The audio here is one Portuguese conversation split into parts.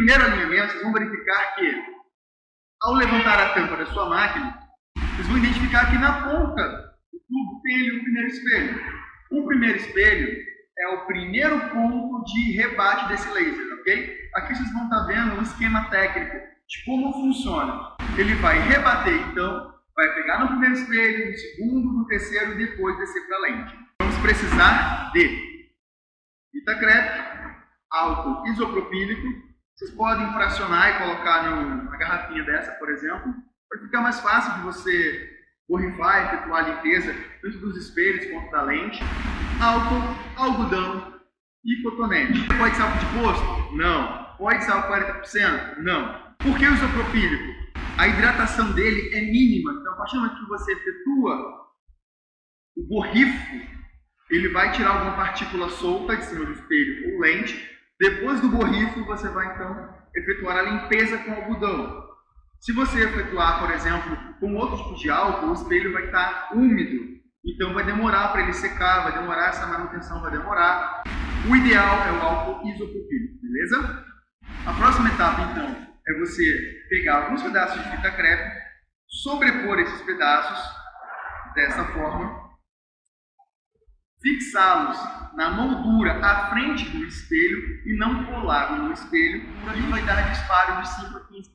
primeiro alinhamento, vocês vão verificar que, ao levantar a tampa da sua máquina, vocês vão identificar que na ponta do tubo tem ali o primeiro espelho. O primeiro espelho é o primeiro ponto de rebate desse laser, ok? Aqui vocês vão estar vendo um esquema técnico de como funciona. Ele vai rebater, então, vai pegar no primeiro espelho, no segundo, no terceiro e depois descer para a lente. Vamos precisar de fita crepe, álcool isopropílico. Vocês podem fracionar e colocar numa garrafinha dessa, por exemplo, para ficar mais fácil de você borrifar e efetuar a limpeza tanto dos espelhos quanto da lente. Álcool, algodão e cotonete. Pode ser álcool de posto? Não. Pode ser álcool 40%? Não. Por que o isopropílico? A hidratação dele é mínima, então a partir do momento que você efetua o borrifo, ele vai tirar alguma partícula solta de cima do espelho ou lente. Depois do borrifo, você vai então efetuar a limpeza com algodão. Se você efetuar, por exemplo, com outro tipo de álcool, o espelho vai estar úmido, então vai demorar para ele secar, vai demorar, essa manutenção vai demorar. O ideal é o álcool isopropílico, beleza? A próxima etapa, então, é você pegar alguns pedaços de fita crepe, sobrepor esses pedaços dessa forma, fixá-los na moldura à frente do espelho e não colar no espelho, então vai dar disparo de 5 a 15%.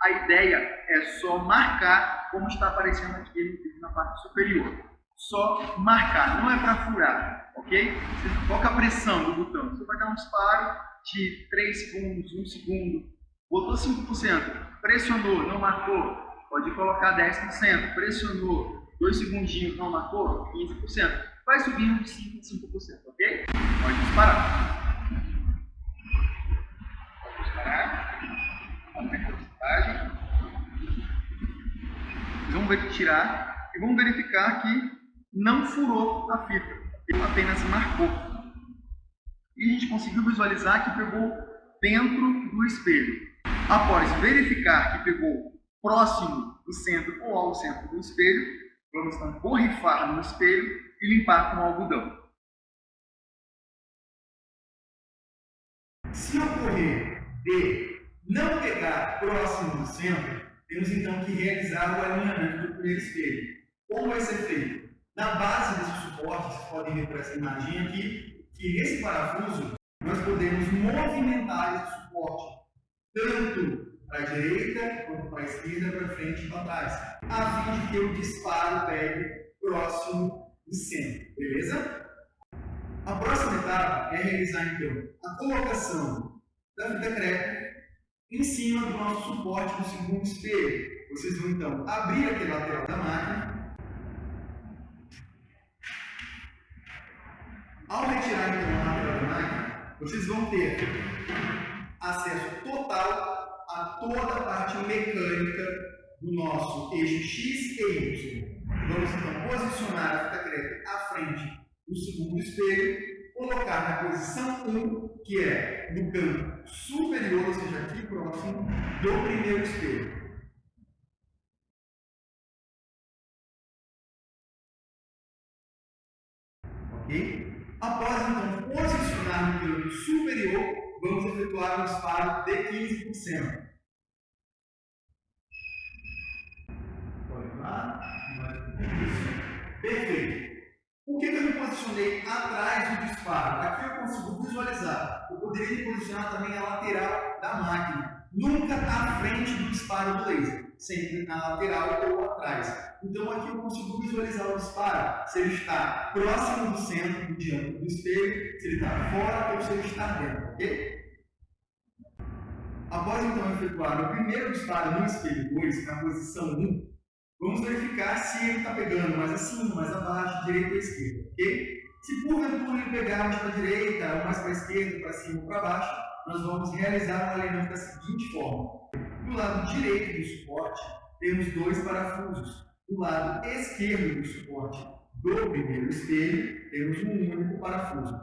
A ideia é só marcar como está aparecendo aqui no vídeo na parte superior. Só marcar, não é para furar, ok? Você coloca a pressão do botão, você vai dar um disparo de 3 segundos, 1 segundo, botou 5%, pressionou, não marcou, pode colocar 10%, pressionou, 2 segundinhos, não marcou, 15%. Vai subindo de 5% a 5%, ok? Pode disparar. Pode disparar. Aumenta a velocidade. Vamos tirar e vamos verificar que não furou a fita. Ele apenas marcou. E a gente conseguiu visualizar que pegou dentro do espelho. Após verificar que pegou próximo do centro ou ao centro do espelho, vamos então borrifar no espelho e limpar com algodão. Se ocorrer de não pegar próximo do centro, temos então que realizar o alinhamento do primeiro espelho. Como vai ser feito? Na base desse suporte, vocês podem ver por essa imagem aqui, que esse parafuso nós podemos movimentar esse suporte, tanto para a direita, quanto para a esquerda, para frente e para trás, a fim de que o disparo pegue próximo do centro, beleza? A próxima etapa é realizar então a colocação da fita crepe em cima do nosso suporte no segundo espelho. Vocês vão então abrir aqui a lateral da máquina. Ao retirar então a lateral da máquina, vocês vão ter acesso total a toda a parte mecânica do nosso eixo X e Y. Vamos então posicionar a fita crepe à frente do segundo espelho, colocar na posição 1, que é no canto superior, ou seja, aqui próximo do primeiro espelho. Ok? Após então posicionar no canto superior, vamos efetuar um disparo de 15%. Pode lá. Perfeito. Por que eu me posicionei atrás do disparo? Aqui eu consigo visualizar. Eu poderia me posicionar também na lateral da máquina. Nunca à frente do disparo do laser. Sempre na lateral ou atrás. Então aqui eu consigo visualizar o disparo. Se ele está próximo do centro, do diâmetro do espelho, se ele está fora ou se ele está dentro. Ok? Após então efetuar o primeiro disparo no espelho 2, na posição 1, vamos verificar se ele está pegando mais acima, mais abaixo, direita ou esquerda, ok? Se porventura ele pegar mais para a direita, ou mais para a esquerda, para cima ou para baixo, nós vamos realizar o alinhamento da seguinte forma. Do lado direito do suporte, temos 2 parafusos. Do lado esquerdo do suporte do primeiro espelho, temos um único parafuso.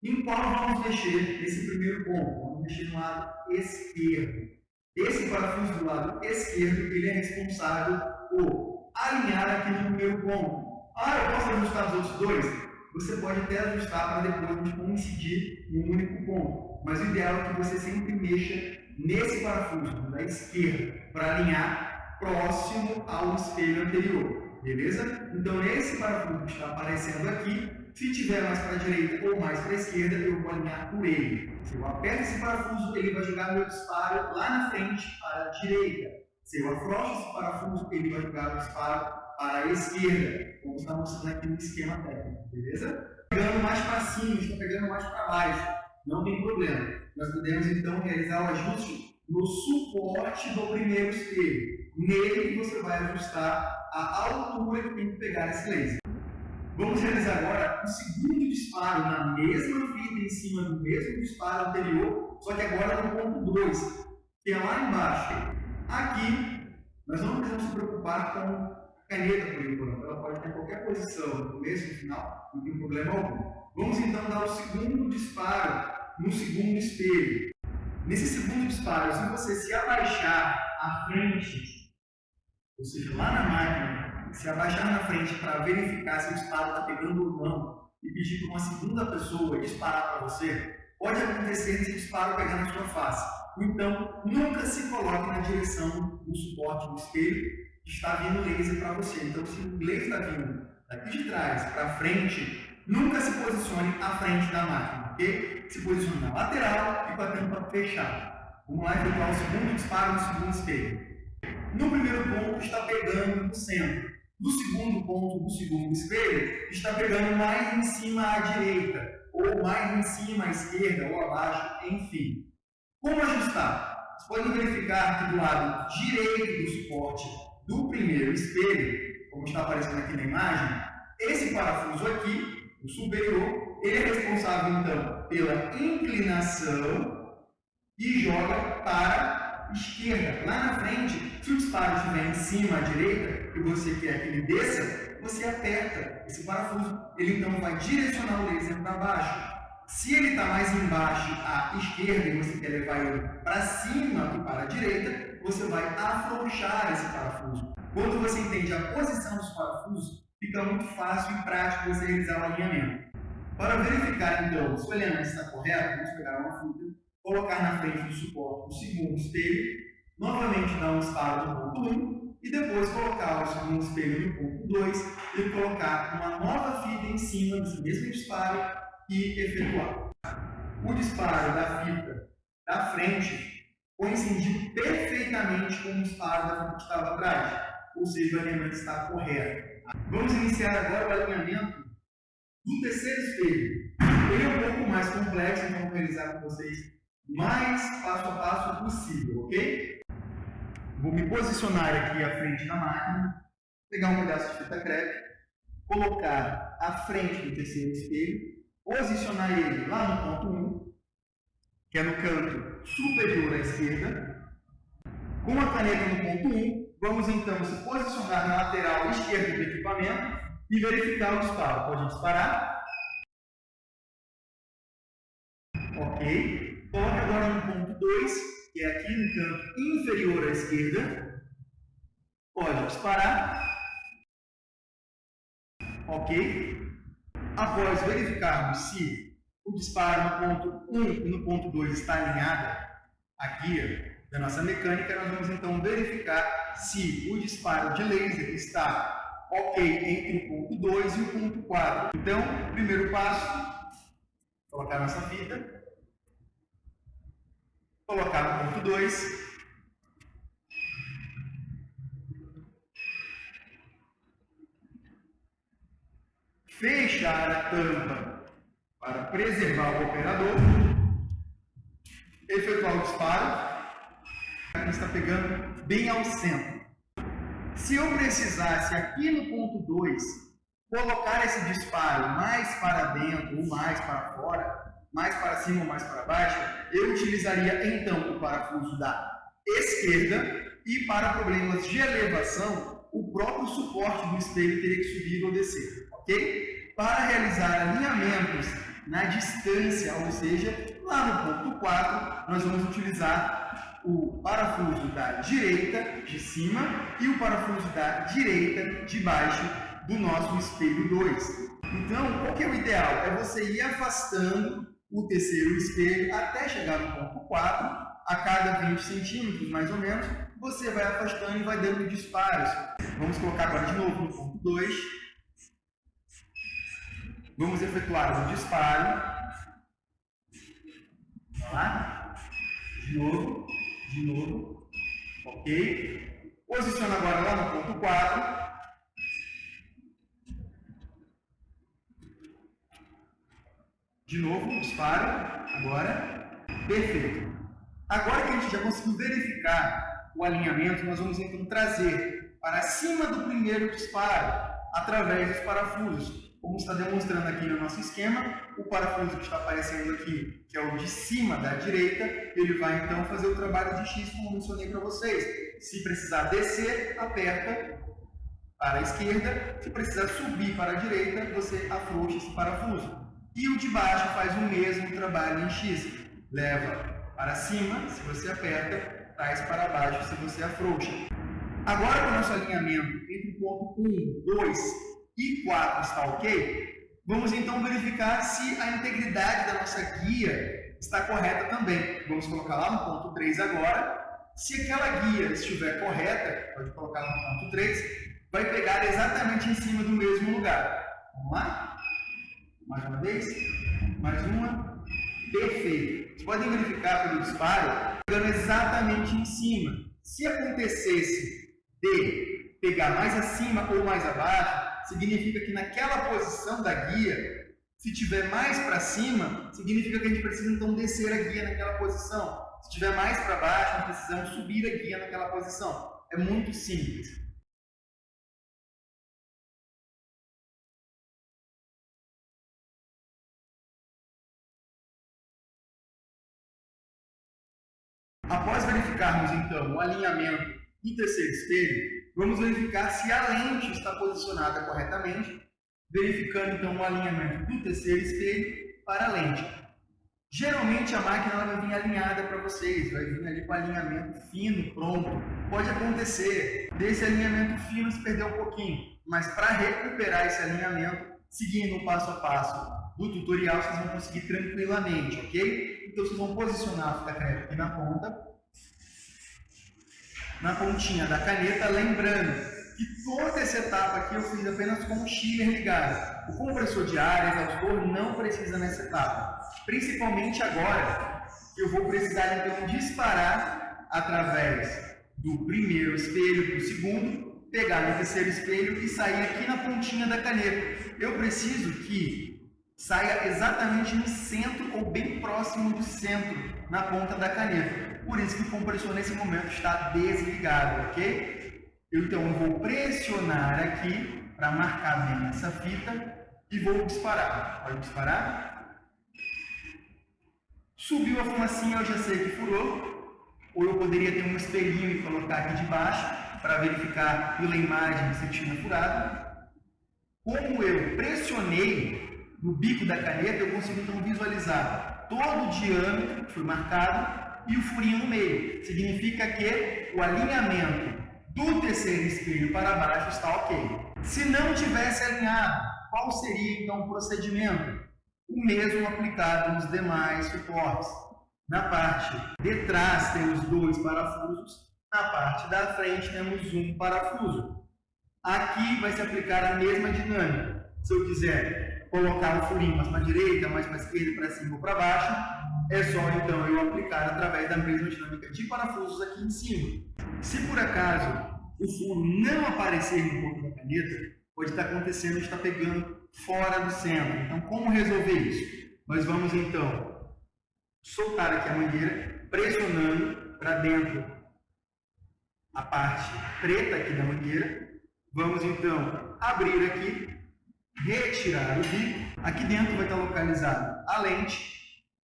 Em qual vamos mexer nesse primeiro ponto? Vamos mexer no lado esquerdo. Esse parafuso do lado esquerdo, ele é responsável por alinhar aqui no primeiro ponto. Eu posso ajustar os outros 2? Você pode até ajustar para depois a gente coincidir em um único ponto. Mas o ideal é que você sempre mexa nesse parafuso da esquerda para alinhar próximo ao espelho anterior, beleza? Então, nesse parafuso que está aparecendo aqui, se tiver mais para a direita ou mais para a esquerda, eu vou alinhar por ele. Se eu aperto esse parafuso, ele vai jogar meu disparo lá na frente para a direita. Se eu afrouxo esse parafuso, ele vai jogar o disparo para a esquerda, como está mostrando aqui no esquema técnico, beleza? Pegando mais para cima, está pegando mais para baixo, não tem problema. Nós podemos então realizar o ajuste no suporte do primeiro espelho. Nele você vai ajustar a altura que tem que pegar esse laser. Vamos realizar agora o segundo disparo na mesma fita em cima do mesmo disparo anterior, só que agora no ponto 2, que é lá embaixo. Aqui, nós não precisamos se preocupar com a caneta por enquanto, ela pode ter qualquer posição, no começo e no final, não tem problema algum. Vamos então dar o segundo disparo no segundo espelho. Nesse segundo disparo, se você se abaixar à frente, ou seja, lá na máquina, se abaixar na frente para verificar se o disparo está pegando ou não e pedir para uma segunda pessoa disparar para você, pode acontecer esse disparo pegar na sua face. Então, nunca se coloque na direção do suporte do espelho que está vindo laser para você. Então, se o laser está vindo daqui de trás para frente, nunca se posicione à frente da máquina, ok? Se posicione na lateral e com a tampa fechada. Vamos lá efetuar o segundo disparo no segundo espelho. No primeiro ponto está pegando no centro. No segundo ponto do segundo espelho está pegando mais em cima à direita, ou mais em cima à esquerda, ou abaixo, enfim. Como ajustar? Você pode verificar que do lado direito do suporte do primeiro espelho, como está aparecendo aqui na imagem, esse parafuso aqui, o superior, ele é responsável então pela inclinação e joga para a esquerda. Lá na frente, se o disparo estiver em cima à direita e você quer que ele desça, você aperta esse parafuso, ele então vai direcionar o laser para baixo. Se ele está mais embaixo à esquerda e você quer levar ele para cima e para a direita, você vai afrouxar esse parafuso. Quando você entende a posição dos parafusos, fica muito fácil e prático você realizar o alinhamento. Para verificar então se o alinhamento está correto, vamos pegar uma fita, colocar na frente do suporte o segundo espelho, novamente dar um disparo no ponto 1 e depois colocar o segundo espelho no ponto 2 e colocar uma nova fita em cima desse mesmo disparo e efetuar. O disparo da fita da frente coincide perfeitamente com o disparo da fita que estava atrás, ou seja, o alinhamento está correto. Vamos iniciar agora o alinhamento do terceiro espelho. Ele é um pouco mais complexo, então vou realizar com vocês mais passo a passo possível, ok? Vou me posicionar aqui à frente da máquina, pegar um pedaço de fita crepe, colocar à frente do terceiro espelho, posicionar ele lá no ponto 1, que é no canto superior à esquerda. Com a caneta no ponto 1, vamos então se posicionar na lateral esquerda do equipamento e verificar o disparo. Pode disparar. Ok. Coloque agora no ponto 2, que é aqui no canto inferior à esquerda. Pode disparar. Ok. Após verificarmos se o disparo no ponto 1 e no ponto 2 está alinhada a guia da nossa mecânica, nós vamos então verificar se o disparo de laser está ok entre o ponto 2 e o ponto 4. Então, primeiro passo, colocar nossa fita, colocar no ponto 2, fechar a tampa para preservar o operador, efetuar o disparo. Aqui está pegando bem ao centro. Se eu precisasse aqui no ponto 2 colocar esse disparo mais para dentro ou mais para fora, mais para cima ou mais para baixo, eu utilizaria então o parafuso da esquerda e para problemas de elevação, o próprio suporte do espelho teria que subir ou descer, ok? Para realizar alinhamentos na distância, ou seja, lá no ponto 4, nós vamos utilizar o parafuso da direita de cima e o parafuso da direita de baixo do nosso espelho 2. Então, qual que é o ideal? É você ir afastando o terceiro espelho até chegar no ponto 4, a cada 20 centímetros, mais ou menos, você vai afastando e vai dando disparos. Vamos colocar agora de novo no ponto 2. Vamos efetuar o disparo. Vamos lá. De novo. Ok. Posiciona agora lá no ponto 4. De novo, disparo. Agora. Perfeito. Agora que a gente já conseguiu verificar o alinhamento, nós vamos então trazer para cima do primeiro disparo, através dos parafusos. Como está demonstrando aqui no nosso esquema, o parafuso que está aparecendo aqui, que é o de cima da direita, ele vai então fazer o trabalho de X, como eu mencionei para vocês. Se precisar descer, aperta para a esquerda. Se precisar subir para a direita, você afrouxa esse parafuso. E o de baixo faz o mesmo trabalho em X. Leva para cima, se você aperta, traz para baixo, se você afrouxa. Agora, com o nosso alinhamento entre o ponto 1, 2 e 4 está ok, vamos então verificar se a integridade da nossa guia está correta também. Vamos colocar lá no ponto 3 agora. Se aquela guia estiver correta, pode colocar lá no ponto 3, vai pegar exatamente em cima do mesmo lugar. Vamos lá? Mais uma vez. Mais uma. Perfeito. Vocês podem verificar pelo disparo, pegando exatamente em cima. Se acontecesse de pegar mais acima ou mais abaixo, significa que naquela posição da guia, se tiver mais para cima, significa que a gente precisa então descer a guia naquela posição. Se tiver mais para baixo, nós precisamos subir a guia naquela posição. É muito simples. Após verificarmos então o alinhamento do terceiro espelho, vamos verificar se a lente está posicionada corretamente, verificando então o alinhamento do terceiro espelho para a lente. Geralmente a máquina vai vir alinhada para vocês, vai vir ali com alinhamento fino, pronto. Pode acontecer desse alinhamento fino se perder um pouquinho, mas para recuperar esse alinhamento, seguindo o passo a passo do tutorial, vocês vão conseguir tranquilamente, ok? Então vocês vão posicionar a fita crepe aqui na ponta, na pontinha da caneta, lembrando que toda essa etapa aqui eu fiz apenas com o chiller ligado. O compressor de ar, exaustor, não precisa nessa etapa. Principalmente agora, que eu vou precisar então disparar através do primeiro espelho para o segundo, pegar no terceiro espelho e sair aqui na pontinha da caneta. Eu preciso que saia exatamente no centro ou bem próximo do centro, na ponta da caneta. Por isso que o compressor nesse momento está desligado, ok? Então eu vou pressionar aqui para marcar bem essa fita e vou disparar. Pode disparar. Subiu a fumacinha, eu já sei que furou. Ou eu poderia ter um espelhinho e colocar aqui de baixo para verificar pela imagem se tinha furado. Como eu pressionei no bico da caneta, eu consigo então visualizar todo o diâmetro que foi marcado e o furinho no meio. Significa que o alinhamento do terceiro espelho para baixo está ok. Se não tivesse alinhado, qual seria então o procedimento? O mesmo aplicado nos demais suportes. Na parte de trás temos 2 parafusos, na parte da frente temos um parafuso. Aqui vai se aplicar a mesma dinâmica. Se eu quiser colocar o furinho mais para a direita, mais para a esquerda, para cima ou para baixo, é só então eu aplicar através da mesma dinâmica de parafusos aqui em cima. Se por acaso o furo não aparecer no ponto da caneta, pode estar acontecendo de estar pegando fora do centro. Então, como resolver isso? Nós vamos então soltar aqui a mangueira, pressionando para dentro a parte preta aqui da mangueira. Vamos então abrir aqui, retirar o bico. Aqui dentro vai estar localizado a lente.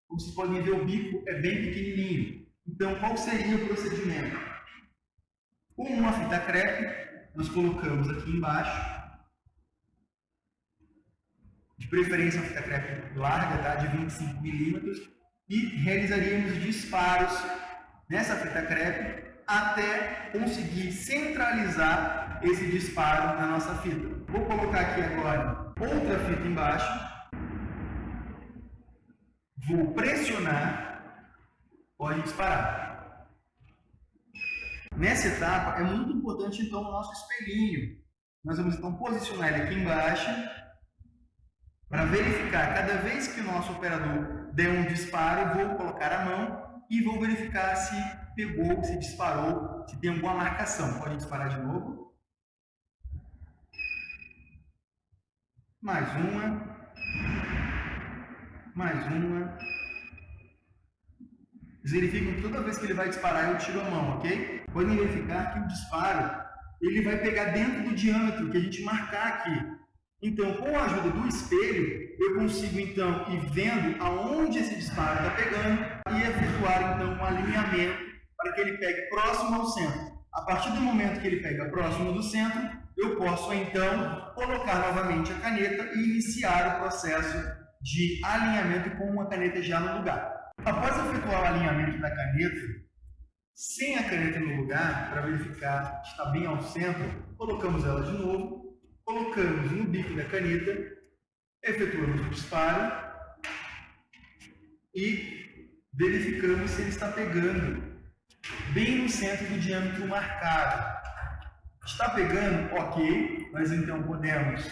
Como vocês podem ver, o bico é bem pequenininho. Então, qual seria o procedimento? Com uma fita crepe, nós colocamos aqui embaixo, de preferência uma fita crepe larga, tá? De 25 milímetros, e realizaríamos disparos nessa fita crepe até conseguir centralizar esse disparo na nossa fita. Vou colocar aqui agora outra fita embaixo, vou pressionar, pode disparar. Nessa etapa é muito importante então o nosso espelhinho. Nós vamos então posicionar ele aqui embaixo para verificar, cada vez que o nosso operador der um disparo, vou colocar a mão e vou verificar se pegou, se disparou, se tem alguma marcação. Pode disparar de novo. Mais uma. Mais uma. Verificam que toda vez que ele vai disparar, eu tiro a mão, ok? Podem verificar que o disparo ele vai pegar dentro do diâmetro que a gente marcar aqui. Então, com a ajuda do espelho, eu consigo então ir vendo aonde esse disparo está pegando e efetuar então um alinhamento para que ele pegue próximo ao centro. A partir do momento que ele pega próximo do centro, eu posso então colocar novamente a caneta e iniciar o processo de alinhamento com a caneta já no lugar. Após efetuar o alinhamento da caneta, sem a caneta no lugar, para verificar que está bem ao centro, colocamos ela de novo, colocamos no bico da caneta, efetuamos o disparo e verificamos se ele está pegando bem no centro do diâmetro marcado. Está pegando? Ok. Nós então podemos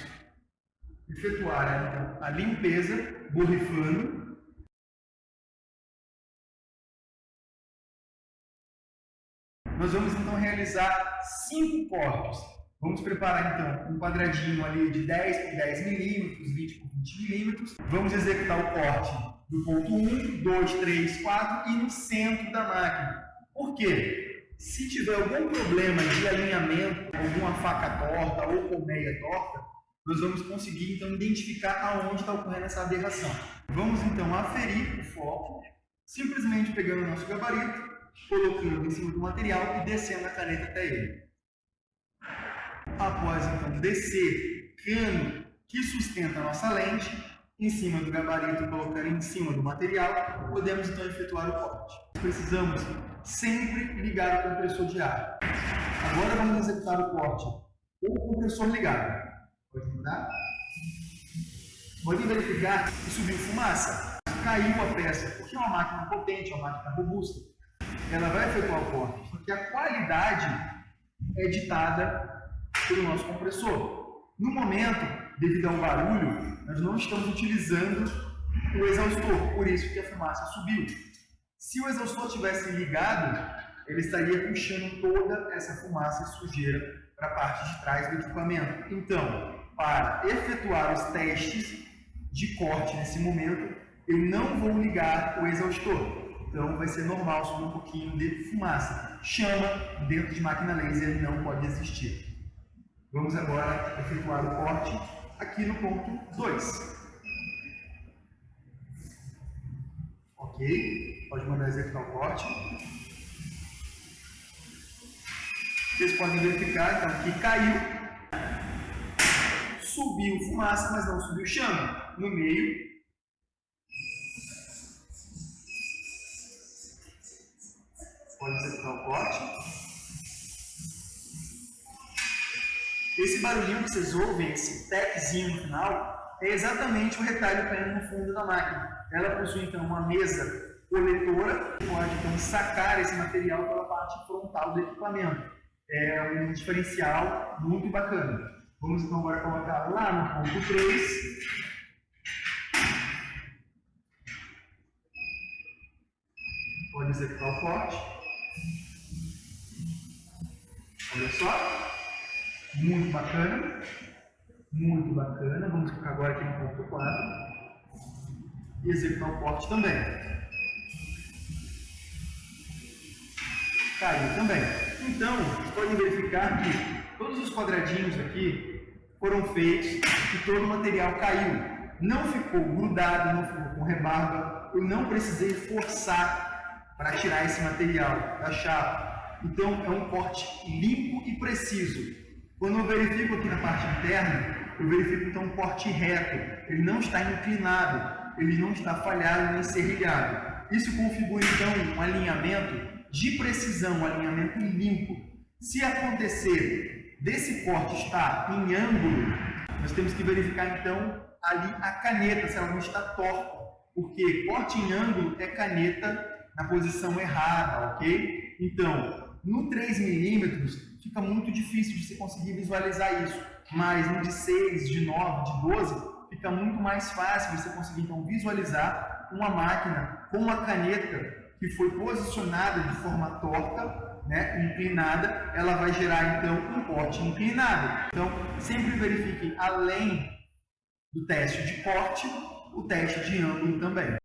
efetuar então, a limpeza, borrifando. Nós vamos então realizar 5 cortes. Vamos preparar então um quadradinho ali de 10 por 10 milímetros, 20 por 20 milímetros. Vamos executar o corte do ponto 1, 2, 3, 4 e no centro da máquina. Por quê? Se tiver algum problema de alinhamento, alguma faca torta ou colmeia torta, nós vamos conseguir então identificar aonde está ocorrendo essa aberração. Vamos então aferir o foco, simplesmente pegando o nosso gabarito, colocando em cima do material e descendo a caneta até ele. Após então descer cano que sustenta a nossa lente, em cima do gabarito, colocar em cima do material, podemos então efetuar o corte. Precisamos sempre ligar o compressor de ar. Agora vamos executar o corte com o compressor ligado. Pode mudar? Pode verificar que subiu fumaça. Caiu a peça, porque é uma máquina potente, é uma máquina robusta. Ela vai efetuar o corte, porque a qualidade é ditada pelo nosso compressor. No momento, devido ao barulho, nós não estamos utilizando o exaustor, por isso que a fumaça subiu. Se o exaustor tivesse ligado, ele estaria puxando toda essa fumaça e sujeira para a parte de trás do equipamento. Então, para efetuar os testes de corte nesse momento, eu não vou ligar o exaustor. Então vai ser normal subir um pouquinho de fumaça. Chama dentro de máquina laser não pode existir. Vamos agora efetuar o corte aqui no ponto 2. Ok? Pode mandar executar o corte. Vocês podem verificar então que caiu, subiu fumaça, mas não subiu chama. No meio, pode executar o corte. Esse barulhinho que vocês ouvem, esse teczinho no final, é exatamente o retalho caindo no fundo da máquina. Ela possui então uma mesa coletora, que pode então sacar esse material pela parte frontal do equipamento. É um diferencial muito bacana. Vamos então agora colocar lá no ponto 3. Pode executar o corte. Olha só. Muito bacana. Muito bacana. Vamos colocar agora aqui no ponto 4. E executar o corte também. Caiu também. Então, vocês podem verificar que todos os quadradinhos aqui foram feitos e todo o material caiu. Não ficou grudado, não ficou com rebarba. Eu não precisei forçar para tirar esse material da chapa. Então, é um corte limpo e preciso. Quando eu verifico aqui na parte interna, eu verifico então um corte reto. Ele não está inclinado, ele não está falhado nem serrilhado. Isso configura então um alinhamento de precisão, um alinhamento limpo. Se acontecer desse corte estar em ângulo, nós temos que verificar então ali a caneta, se ela não está torta. Porque corte em ângulo é caneta na posição errada, ok? Então, No 3 milímetros fica muito difícil de você conseguir visualizar isso, mas no de 6, de 9, de 12 fica muito mais fácil você conseguir então visualizar uma máquina com uma caneta que foi posicionada de forma torta, né, inclinada, ela vai gerar então um corte inclinado. Então sempre verifiquem, além do teste de corte, o teste de ângulo também.